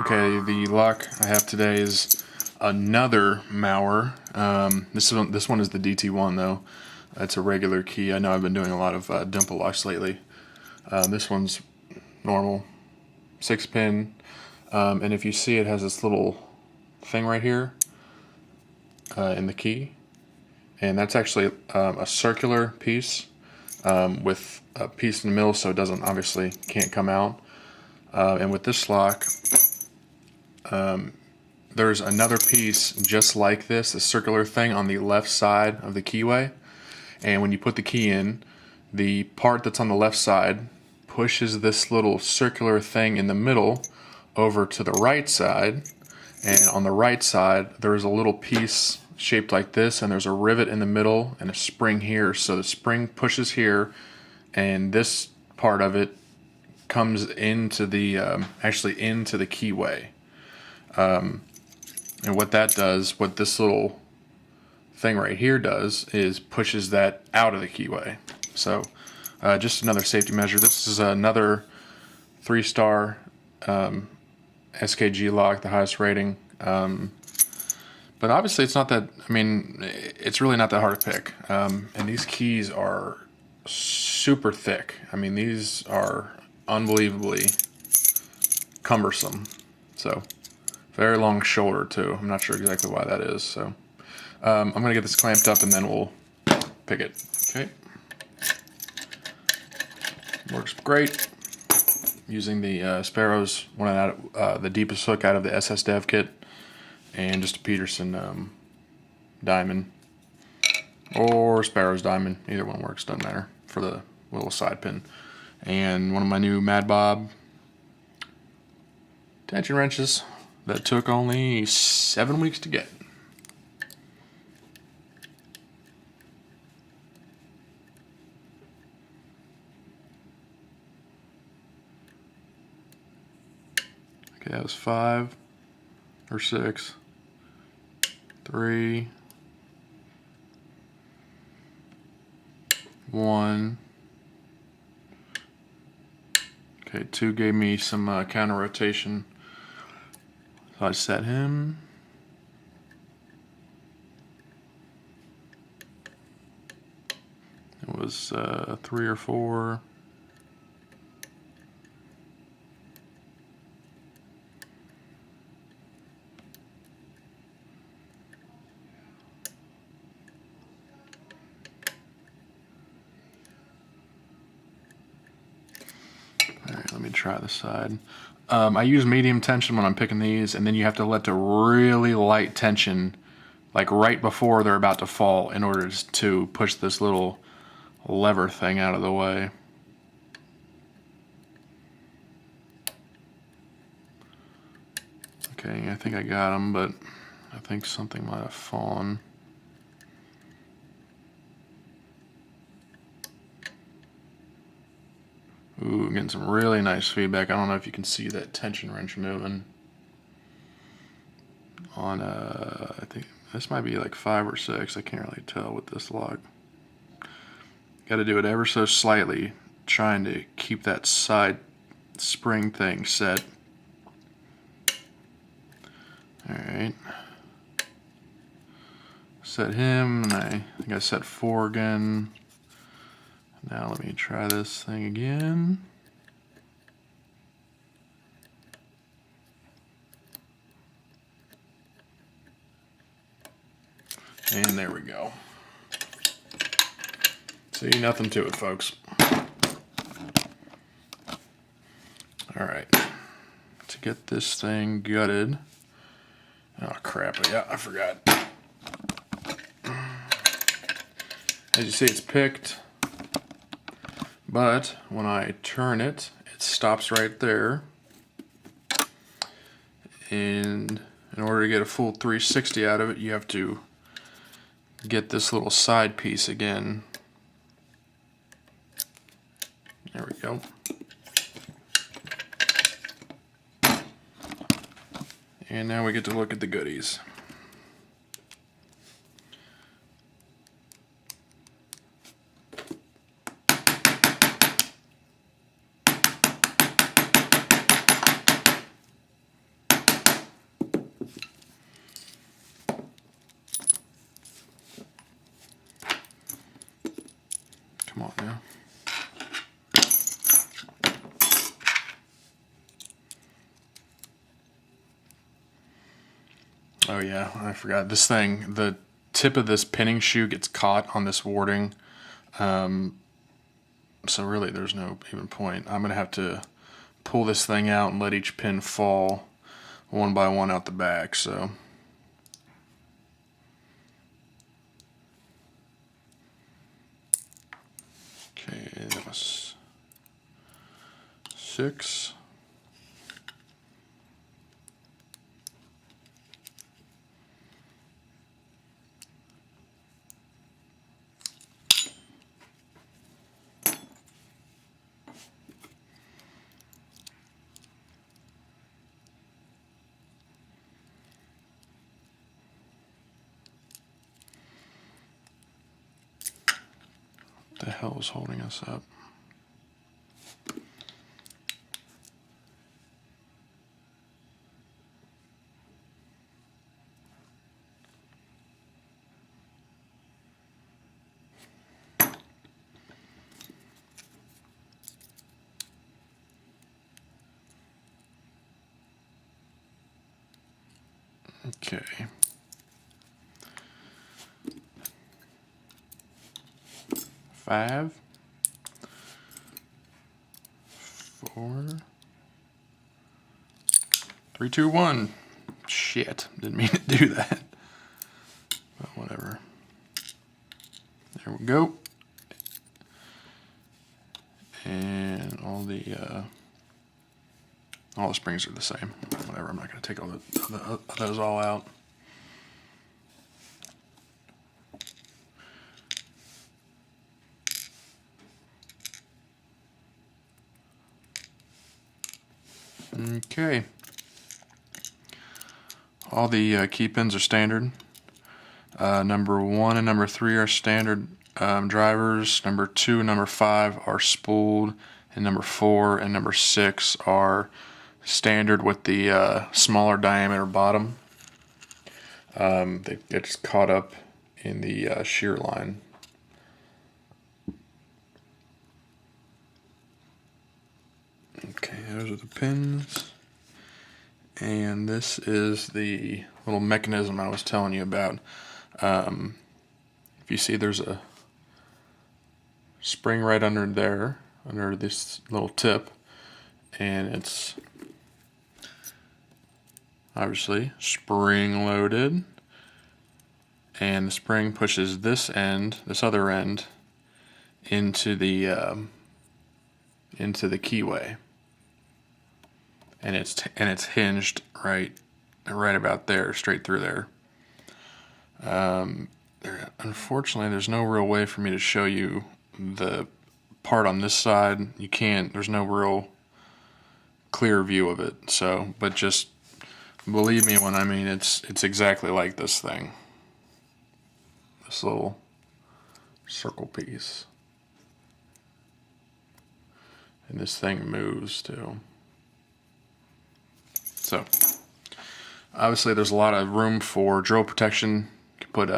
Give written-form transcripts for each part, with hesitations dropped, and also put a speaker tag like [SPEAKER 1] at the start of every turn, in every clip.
[SPEAKER 1] Okay, the lock I have today is another Mauer. This one is the DT1 though. It's a regular key. I know I've been doing a lot of dimple locks lately. This one's normal, 6-pin, and if you see, it has this little thing right here in the key, and that's actually a circular piece with a piece in the middle, so it doesn't obviously can't come out. And with this lock, there's another piece just like this, a circular thing on the left side of the keyway. And when you put the key in, the part that's on the left side pushes this little circular thing in the middle over to the right side. And on the right side, there's a little piece shaped like this, and there's a rivet in the middle and a spring here. So the spring pushes here, and this part of it comes into the actually into the keyway. And what that does, what this little thing right here does, is pushes that out of the keyway. So just another safety measure. This is another 3-star SKG lock, the highest rating. But obviously it's not that, I mean, it's really not that hard to pick. And these keys are super thick. I mean, these are unbelievably cumbersome. So very long shoulder too. I'm not sure exactly why that is. So I'm gonna get this clamped up and then we'll pick it. Okay. Works great. Using the Sparrows, one out the deepest hook out of the SS Dev kit, and just a Peterson diamond or Sparrows diamond. Either one works. Doesn't matter for the little side pin. And one of my new Mad Bob tension wrenches that took only 7 weeks to get. Okay, that was 5 or 6, 3, 1. Okay, 2 gave me some counter rotation. So I set him. It was 3 or 4. Alright, let me try the side. I use medium tension when I'm picking these, and then you have to let the really light tension, like right before they're about to fall, in order to push this little lever thing out of the way. Okay, I think I got them, but I think something might have fallen. Ooh, getting some really nice feedback. I don't know if you can see that tension wrench moving. On, I think this might be like 5 or 6. I can't really tell with this lock. Got to do it ever so slightly, trying to keep that side spring thing set. Alright. Set him, and I think I set 4 again. Now let me try this thing again. And there we go. See, nothing to it, folks. Alright. To get this thing gutted. Oh crap, yeah, I forgot. As you see, it's picked. But when I turn it, it stops right there. And in order to get a full 360 out of it, you have to get this little side piece again. There we go. And now we get to look at the goodies. Oh yeah, I forgot. This thing, the tip of this pinning shoe gets caught on this warding. So really there's no even point. I'm going to have to pull this thing out and let each pin fall one by one out the back. So okay, that was 6. What the hell is holding us up? Okay. Five, 4, 3, 2, 1. Shit, didn't mean to do that. But whatever. There we go. And all the springs are the same. Whatever, I'm not going to take all those all out. Okay. All the key pins are standard. Number 1 and number 3 are standard drivers. Number 2 and number 5 are spooled. And number 4 and number 6 are standard with the smaller diameter bottom. They get just caught up in the shear line. Okay, those are the pins. And this is the little mechanism I was telling you about. If you see, there's a spring right under there, under this little tip, and it's obviously spring loaded, and the spring pushes this other end into the keyway, and it's hinged right about there, straight through there. Unfortunately, there's no real way for me to show you the part on this side. You can't. There's no real clear view of it. So, but just believe me when I mean it's exactly like this thing. This little circle piece. And this thing moves too. So, obviously there's a lot of room for drill protection. You can put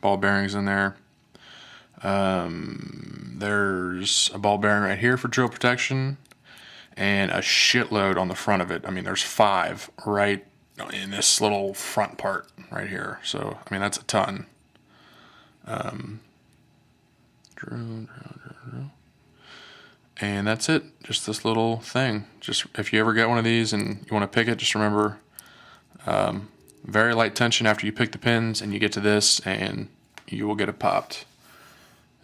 [SPEAKER 1] ball bearings in there. There's a ball bearing right here for drill protection, and a shitload on the front of it. I mean, there's 5 right in this little front part right here. So, I mean, that's a ton. Drill. And that's it. Just this little thing. Just if you ever get one of these and you want to pick it, just remember very light tension after you pick the pins, and you get to this and you will get it popped.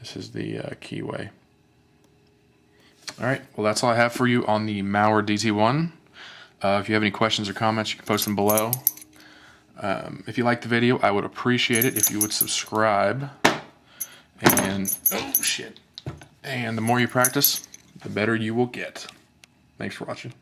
[SPEAKER 1] This is the keyway. Alright, well that's all I have for you on the Mauer DT1. If you have any questions or comments, you can post them below. If you liked the video, I would appreciate it if you would subscribe. And, oh shit. And the more you practice, the better you will get. Thanks for watching.